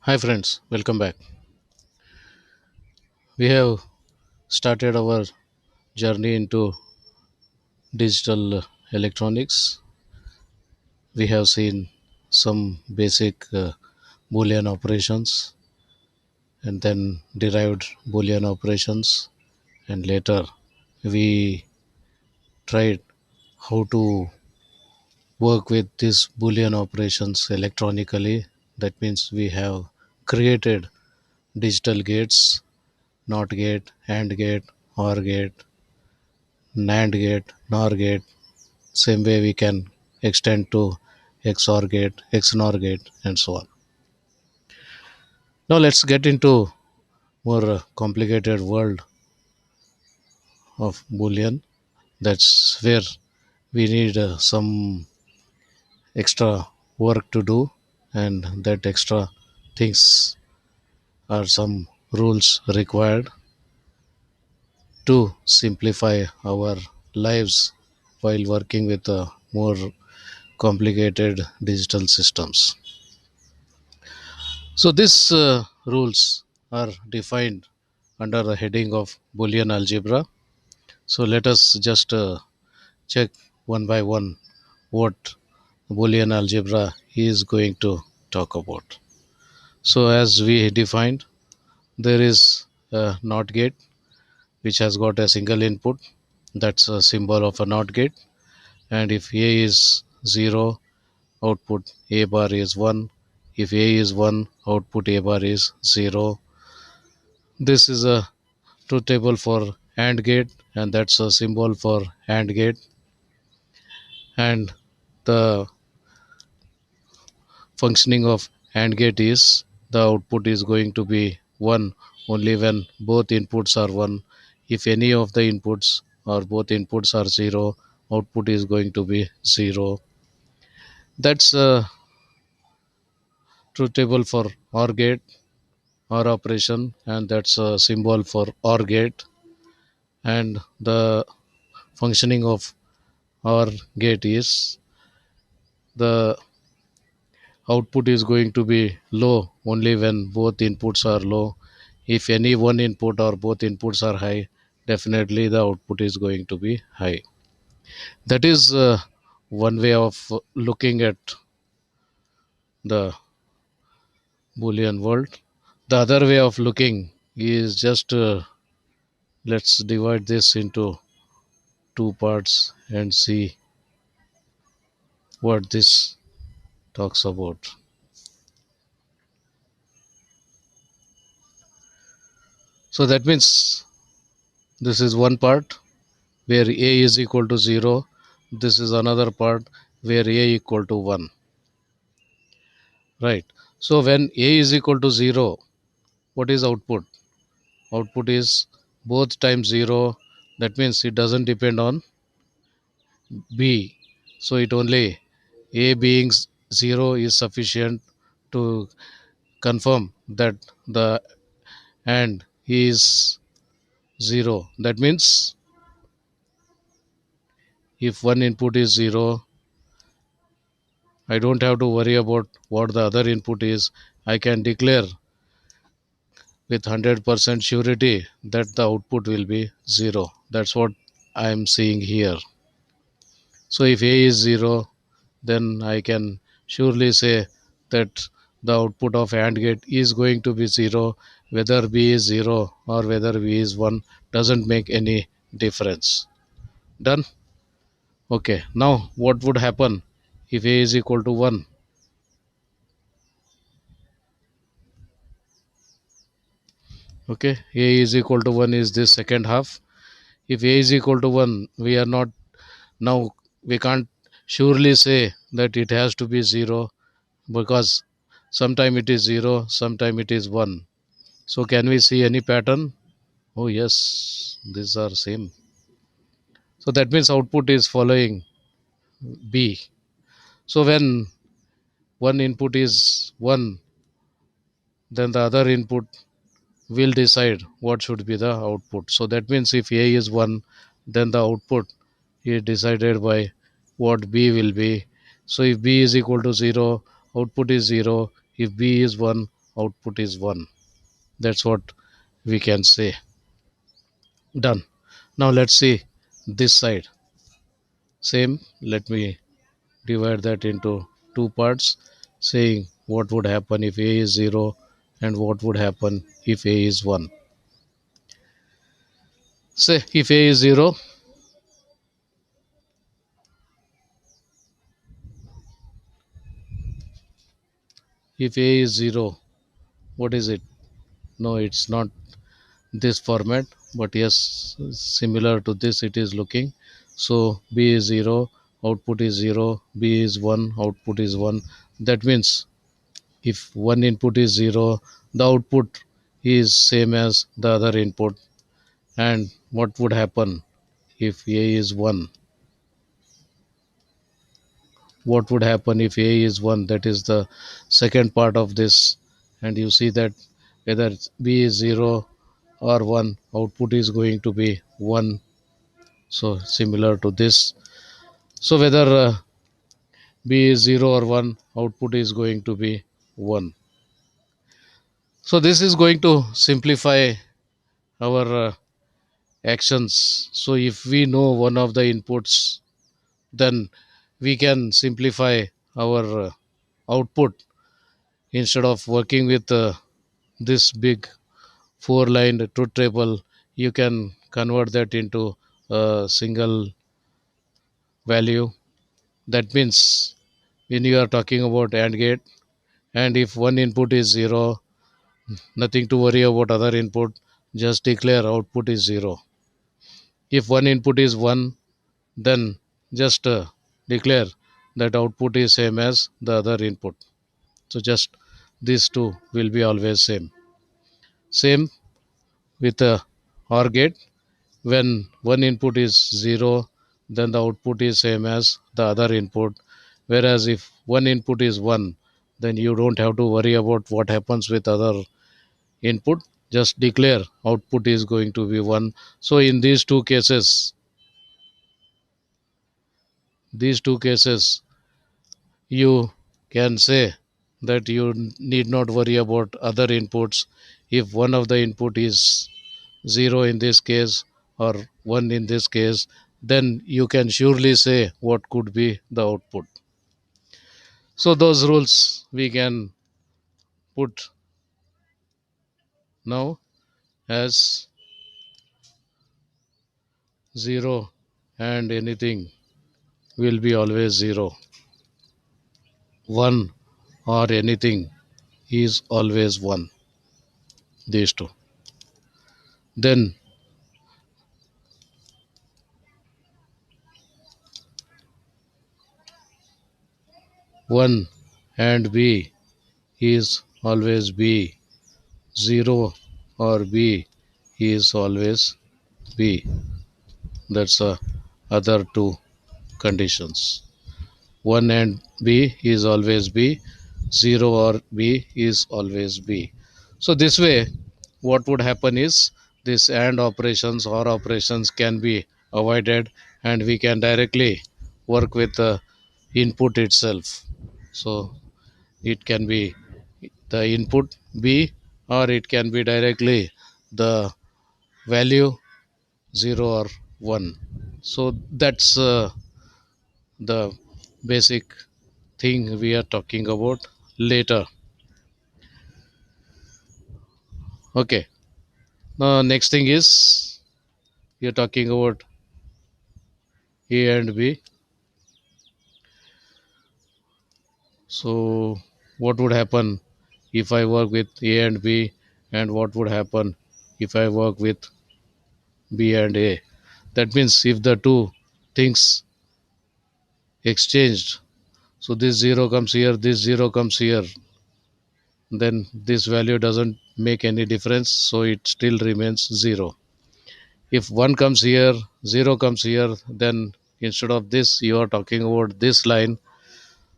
Hi friends, welcome back. We have started our journey into digital electronics. We have seen some basic Boolean operations and then derived Boolean operations, and later we tried how to work with these Boolean operations electronically. That means we have created digital gates, NOT gate, AND gate, OR gate, NAND gate, NOR gate. Same way we can extend to XOR gate, XNOR gate, and so on. Now let's get into more complicated world of Boolean. That's where we need some extra work to do, and that extra things are some rules required to simplify our lives while working with more complicated digital systems. So these rules are defined under the heading of Boolean algebra. So let us just check one by one what Boolean algebra is going to talk about. So as we defined, there is a NOT gate which has got a single input. That's a symbol of a NOT gate. And if A is 0, output A bar is 1. If A is 1, output A bar is 0. This is a truth table for AND gate, and that's a symbol for AND gate. And the functioning of AND gate is the output is going to be 1 only when both inputs are 1. If any of the inputs or both inputs are 0, output is going to be 0. That's a truth table for OR gate, OR operation, and that's a symbol for OR gate. And the functioning of OR gate is the output is going to be low only when both inputs are low. If any one input or both inputs are high, definitely the output is going to be high. That is one way of looking at the Boolean world. The other way of looking is just let's divide this into two parts and see what this talks about. So that means this is one part where a is equal to 0. This is another part where a equal to 1. Right. So when a is equal to 0, what is output? Output is both times 0. That means it doesn't depend on b. So it only a being 0 is sufficient to confirm that the and is 0. That means if one input is 0, I don't have to worry about what the other input is. I can declare with 100% surety that the output will be 0. That's what I am seeing here. So if A is 0, then I can surely say that the output of AND gate is going to be 0. Whether B is 0 or whether B is 1 doesn't make any difference. Done? Okay. Now what would happen if A is equal to 1? Okay. A is equal to 1 is this second half. If A is equal to 1, we are not now we can't surely say that it has to be 0 because sometime it is 0, sometime it is 1. So can we see any pattern? Oh yes, these are same. So that means output is following B. So when one input is 1, then the other input will decide what should be the output. So that means if A is 1, then the output is decided by what B will be. So if B is equal to 0, output is 0. If B is 1, output is 1. That's what we can say. Done. Now let's see this side. Same, let me divide that into two parts, saying what would happen if a is 0 and what would happen if a is 1. Say if a is 0, if a is 0, what is it? No, it's not this format, but yes, similar to this it is looking. So b is 0, output is 0, b is 1, output is 1. That means if one input is 0, the output is same as the other input. And what would happen if a is 1? What would happen if a is 1? That is the second part of this. And you see that whether b is 0 or 1, output is going to be 1. So similar to this. So whether b is 0 or 1, output is going to be 1. So this is going to simplify our actions. So if we know one of the inputs, then we can simplify our output. Instead of working with this big four line truth table, you can convert that into a single value. That means when you are talking about AND gate, and if one input is 0, nothing to worry about other input, just declare output is 0. If one input is 1, then just declare that output is same as the other input. So just these two will be always same with a OR gate. When one input is 0, then the output is same as the other input. Whereas if one input is 1, then you don't have to worry about what happens with other input. Just declare output is going to be 1. So in these two cases, you can say that you need not worry about other inputs. If one of the input is 0 in this case or 1 in this case, then you can surely say what could be the output. So those rules we can put now as 0 and anything will be always 0. 1 or anything is always 1. These two. Then 1 and b is always b. 0 or b is always b. That's the other two conditions. 1 and b is always b. 0 or b is always b. So this way what would happen is this AND operations or operations can be avoided, and we can directly work with the input itself. So it can be the input b, or it can be directly the value 0 or 1. So that's the basic thing we are talking about later. Okay, now next thing is we are talking about a and b. So what would happen if I work with a and b, and what would happen if I work with b and a? That means if the two things exchanged, so this 0 comes here, this 0 comes here, then this value doesn't make any difference, so it still remains 0. If 1 comes here, 0 comes here, then instead of this you are talking about this line.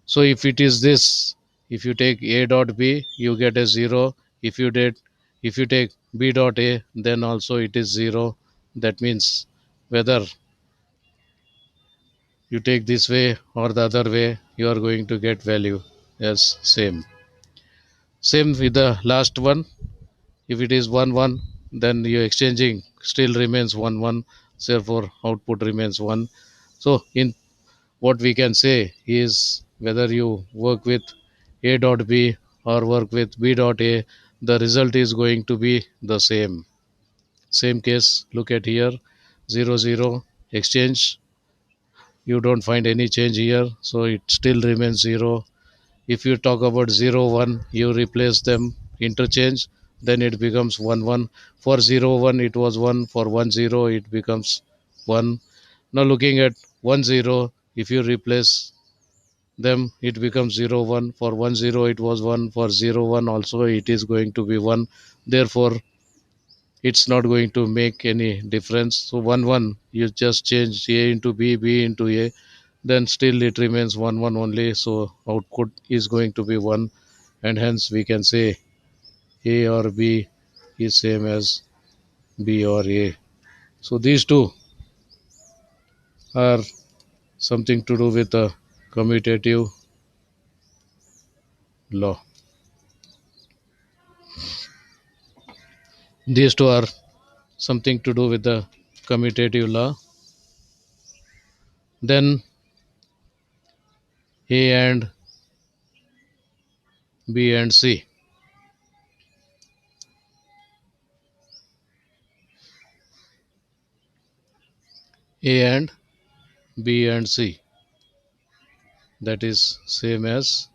So if it is this, if you take a dot b, you get a 0. If you take b dot a, then also it is 0. That means whether you take this way or the other way, you are going to get value as same. Same with the last one. If it is 1 1, then your exchanging still remains 1 1, therefore output remains 1. So in what we can say is whether you work with a dot b or work with b dot a, the result is going to be the same. Same case, look at here, 0 0 exchange, you don't find any change here, so it still remains 0. If you talk about 0 1, you replace them, interchange, then it becomes 1 1. For 0 1 it was 1, for 1 0 it becomes 1. Now looking at 1 0, if you replace them, it becomes 0 1. For 1 0 it was 1, for 0 1 also it is going to be 1. Therefore it's not going to make any difference. So 1 1, you just change a into b, b into a, then still it remains 1 1 only, so output is going to be 1, and hence we can say a or b is same as b or a. So these two are something to do with the commutative law. These two are something to do with the commutative law. Then a and b and c. A and b and c, that is same as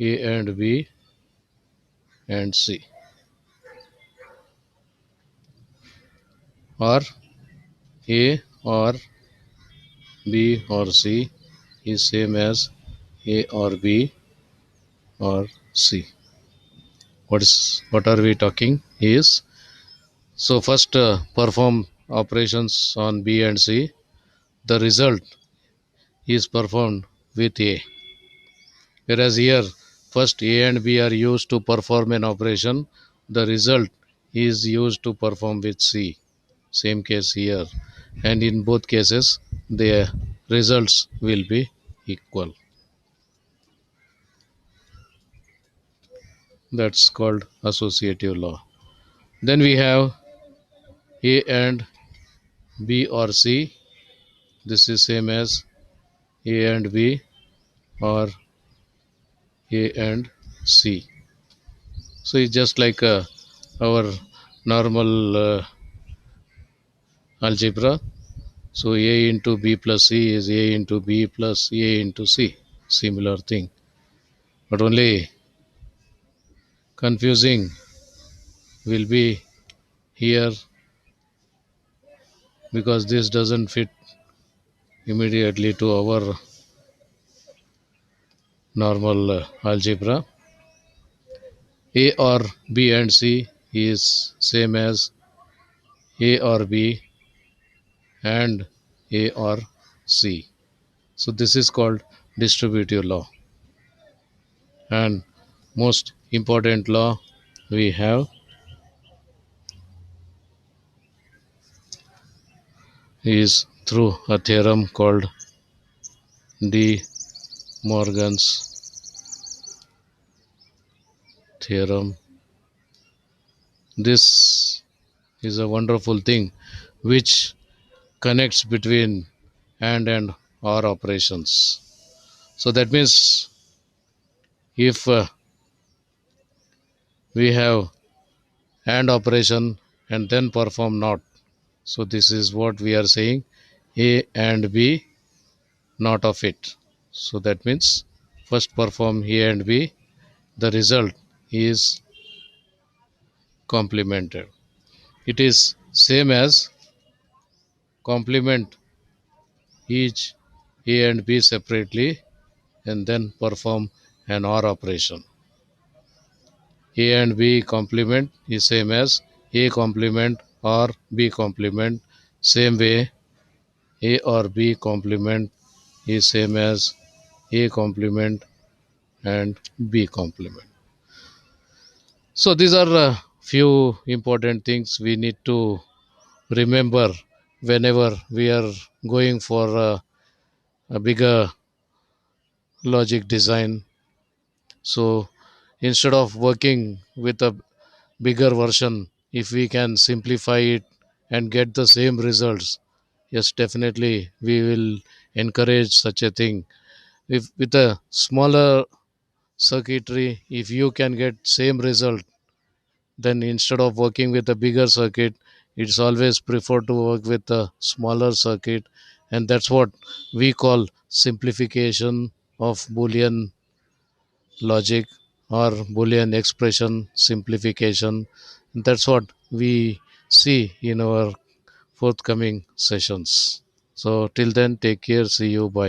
a and b and c, or a or b or c is same as a or b or c. What are we talking is, so first perform operations on b and c, the result is performed with a, whereas here first a and b are used to perform an operation, the result is used to perform with c. Same case here, and in both cases the results will be equal. That's called associative law. Then we have a and b or c, this is same as a and b or a and c. So it's just like our normal algebra. So a into b plus c is a into b plus a into c, similar thing, but only confusing will be here because this doesn't fit immediately to our normal algebra. A or b and c is same as a or b and a or c. So this is called distributive law. And most important law we have is through a theorem called De Morgan's theorem. This is a wonderful thing which connects between and or operations. So that means if we have and operation and then perform not, so this is what we are saying, a and b not of it. So that means first perform a and b, the result is complemented. It is same as complement each a and b separately and then perform an or operation. A and b complement is same as a complement or b complement. Same way a or b complement is same as a complement and b complement. So these are a few important things we need to remember whenever we are going for a bigger logic design. So instead of working with a bigger version, if we can simplify it and get the same results, yes, definitely we will encourage such a thing. If with a smaller circuitry, if you can get same result, then instead of working with a bigger circuit, it's always preferred to work with a smaller circuit. And that's what we call simplification of boolean logic or boolean expression simplification. That's what we see in our forthcoming sessions. So till then, take care, see you, bye.